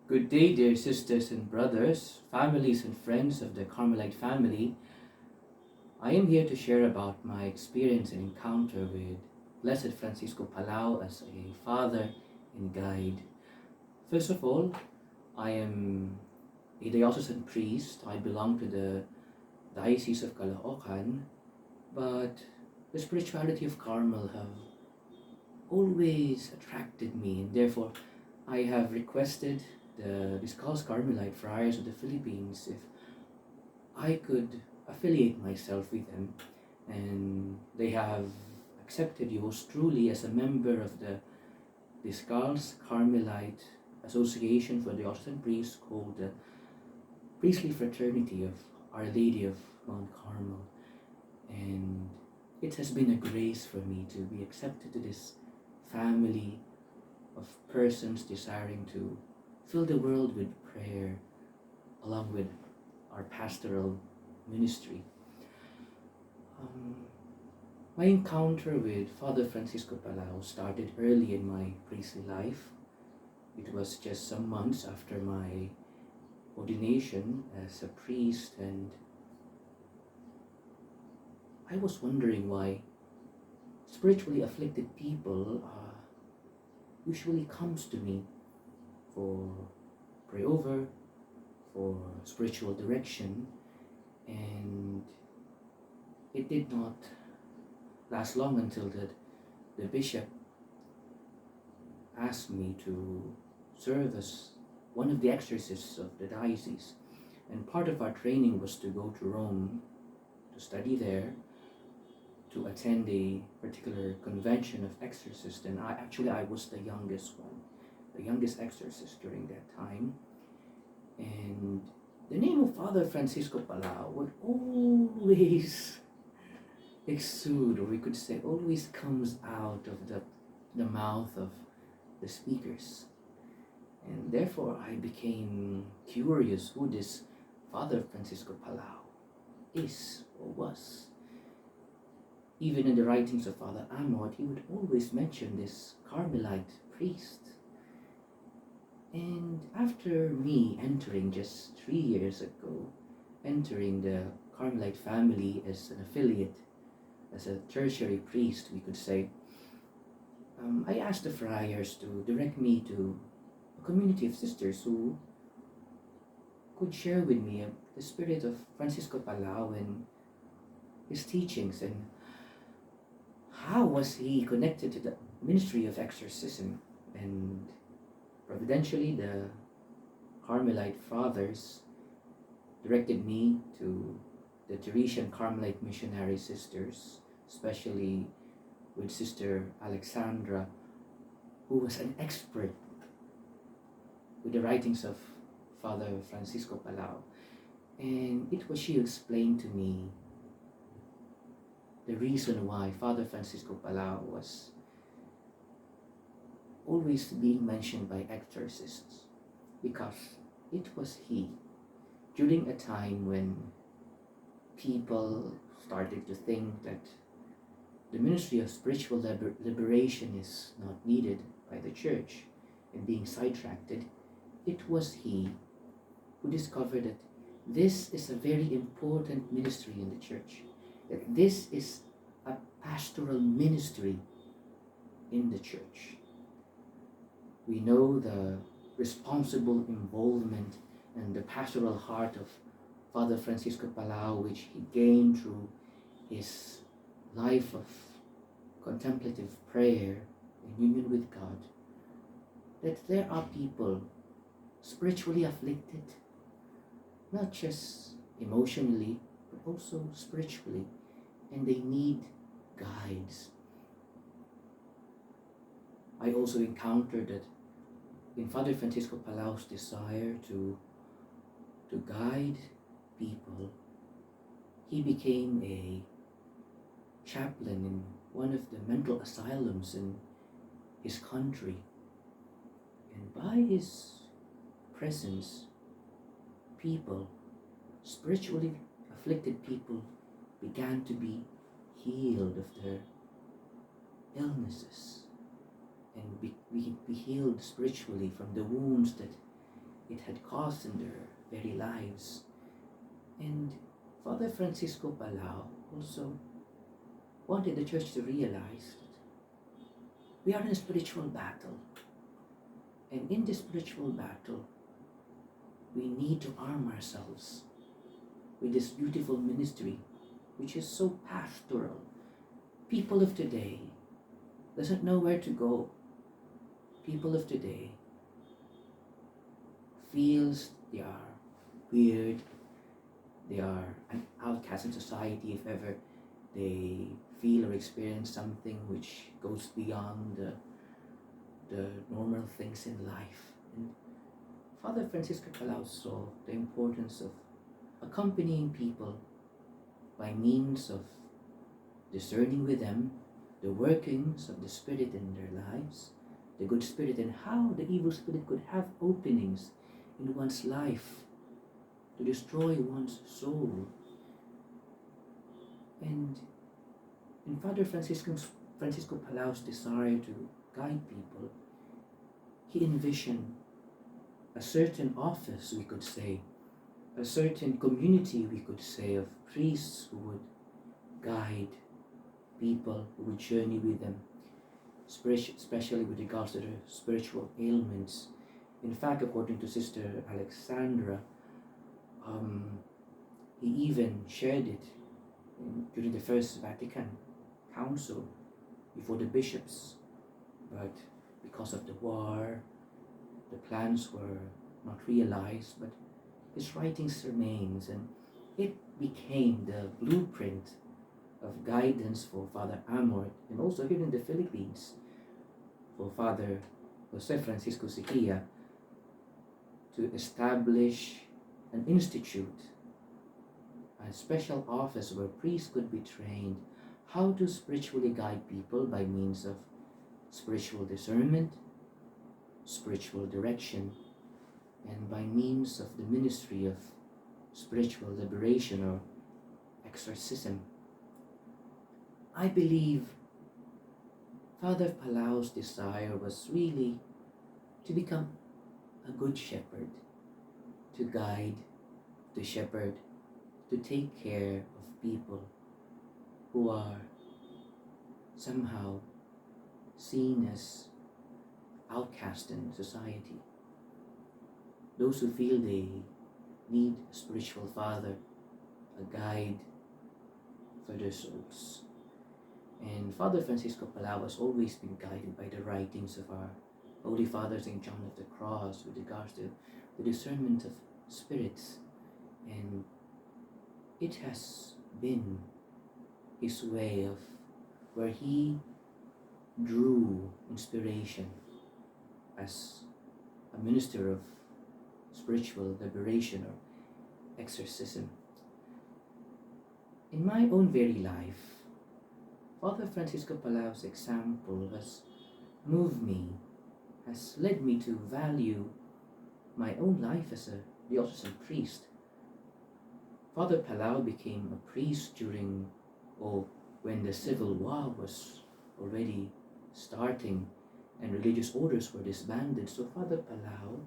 Good day, dear sisters and brothers, families and friends of the Carmelite family. I am here to share about my experience and encounter with Blessed Francisco Palau as a father and guide. First of all, I am a diocesan priest. I belong to the Diocese of Caloocan, but the spirituality of Carmel have always attracted me, and therefore I have requested the Discalced Carmelite Friars of the Philippines if I could affiliate myself with them, and they have accepted yours truly as a member of the Discalced Carmelite Association for Diocesan Priests, called the Priestly Fraternity of Our Lady of Mount Carmel. And it has been a grace for me to be accepted to this family of persons desiring to fill the world with prayer along with our pastoral ministry. My encounter with Father Francisco Palau started early in my priestly life. It was just some months after my ordination as a priest, and I was wondering why spiritually afflicted people usually comes to me for pray over, for spiritual direction, and it did not last long until the bishop asked me to serve as one of the exorcists of the diocese. And part of our training was to go to Rome to study there, to attend a particular convention of exorcists, and I was the youngest one, the youngest exorcist during that time. And the name of Father Francisco Palau would always exude, or we could say always comes out of the mouth of the speakers. And therefore I became curious who this Father Francisco Palau is or was. Even in the writings of Father Amot, he would always mention this Carmelite priest. And after me entering just 3 years ago, entering the Carmelite family as an affiliate, as a tertiary priest, we could say, I asked the friars to direct me to a community of sisters who could share with me the spirit of Francisco Palau and his teachings, and how was he connected to the ministry of exorcism. And providentially, the Carmelite fathers directed me to the Teresian Carmelite missionary sisters, especially with Sister Alexandra, who was an expert with the writings of Father Francisco Palau. And it was she who explained to me the reason why Father Francisco Palau was always being mentioned by exorcists, because it was he, during a time when people started to think that the ministry of spiritual liberation is not needed by the church and being sidetracked, it was he who discovered that this is a very important ministry in the church, that this is a pastoral ministry in the church. We know the responsible involvement and the pastoral heart of Father Francisco Palau, which he gained through his life of contemplative prayer in union with God, that there are people spiritually afflicted, not just emotionally, but also spiritually, and they need guides. I also encountered that in Father Francisco Palau's desire to guide people, he became a chaplain in one of the mental asylums in his country. And by his presence, people, spiritually afflicted people, began to be healed of their illnesses and be healed spiritually from the wounds that it had caused in their very lives. And Father Francisco Palau also wanted the church to realize that we are in a spiritual battle. And in this spiritual battle, we need to arm ourselves with this beautiful ministry, which is so pastoral. People of today doesn't know where to go. People of today feels they are weird, they are an outcast in society if ever they feel or experience something which goes beyond the normal things in life. And Father Francisco Palau saw the importance of accompanying people by means of discerning with them the workings of the Spirit in their lives, the good spirit, and how the evil spirit could have openings in one's life to destroy one's soul. And in Father Francisco Palau's desire to guide people, he envisioned a certain office, we could say, a certain community, we could say, of priests who would guide people, who would journey with them, especially with regards to their spiritual ailments. In fact, according to Sister Alexandra, he even shared it during the First Vatican Council before the bishops, but because of the war, the plans were not realized, but his writings remains, and it became the blueprint of guidance for Father Amor, and also here in the Philippines for Father Jose Francisco Siquia, to establish an institute, a special office where priests could be trained how to spiritually guide people by means of spiritual discernment, spiritual direction, and by means of the ministry of spiritual liberation or exorcism. I believe Father Palau's desire was really to become a good shepherd, to guide, to shepherd, to take care of people who are somehow seen as outcast in society. Those who feel they need a spiritual father, a guide for their souls. And Father Francisco Palau has always been guided by the writings of our Holy Father St. John of the Cross with regards to the discernment of spirits, and it has been his way of where he drew inspiration as a minister of spiritual liberation or exorcism. In my own very life, Father Francisco Palau's example has moved me, has led me to value my own life as a diocesan priest. Father Palau became a priest when the Civil War was already starting and religious orders were disbanded. So Father Palau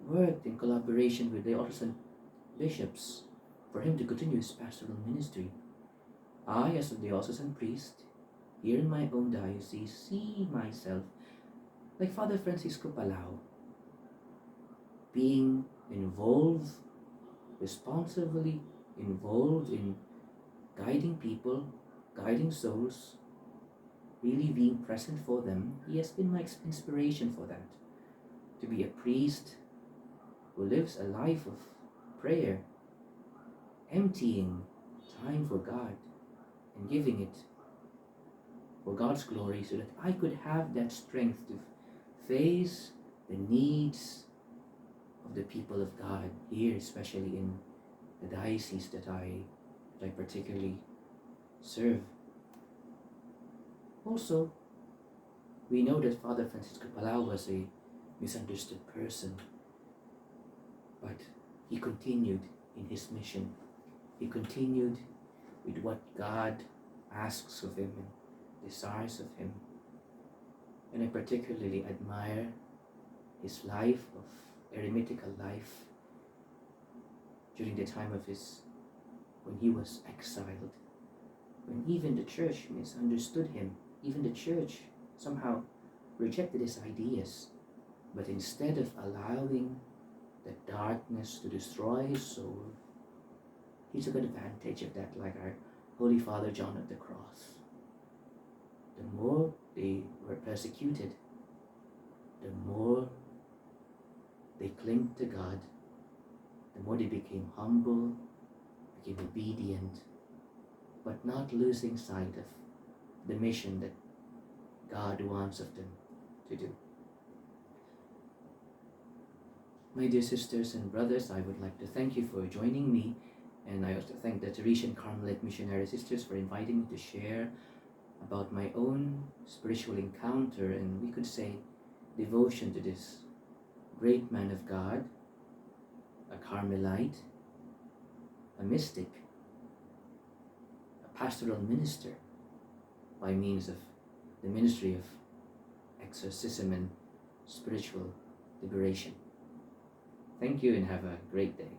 worked in collaboration with diocesan bishops for him to continue his pastoral ministry. I, as a diocesan priest, here in my own diocese, see myself, like Father Francisco Palau, being involved, responsibly involved in guiding people, guiding souls, really being present for them. He has been my inspiration for that, to be a priest who lives a life of prayer, emptying time for God and giving it for God's glory, so that I could have that strength to face the needs of the people of God here, especially in the diocese that I particularly serve. Also, we know that Father Francisco Palau was a misunderstood person, but he continued in his mission. He continued with what God asks of him and desires of him. And I particularly admire his life of eremitical life during the time of when he was exiled, when even the church misunderstood him, even the church somehow rejected his ideas. But instead of allowing the darkness to destroy his soul, he took advantage of that, like our Holy Father John of the Cross. The more they were persecuted, the more they clinged to God, the more they became humble, became obedient, but not losing sight of the mission that God wants of them to do. My dear sisters and brothers, I would like to thank you for joining me, and I also thank the Teresian Carmelite missionary sisters for inviting me to share about my own spiritual encounter, and we could say devotion to this great man of God, a Carmelite, a mystic, a pastoral minister by means of the ministry of exorcism and spiritual liberation. Thank you and have a great day.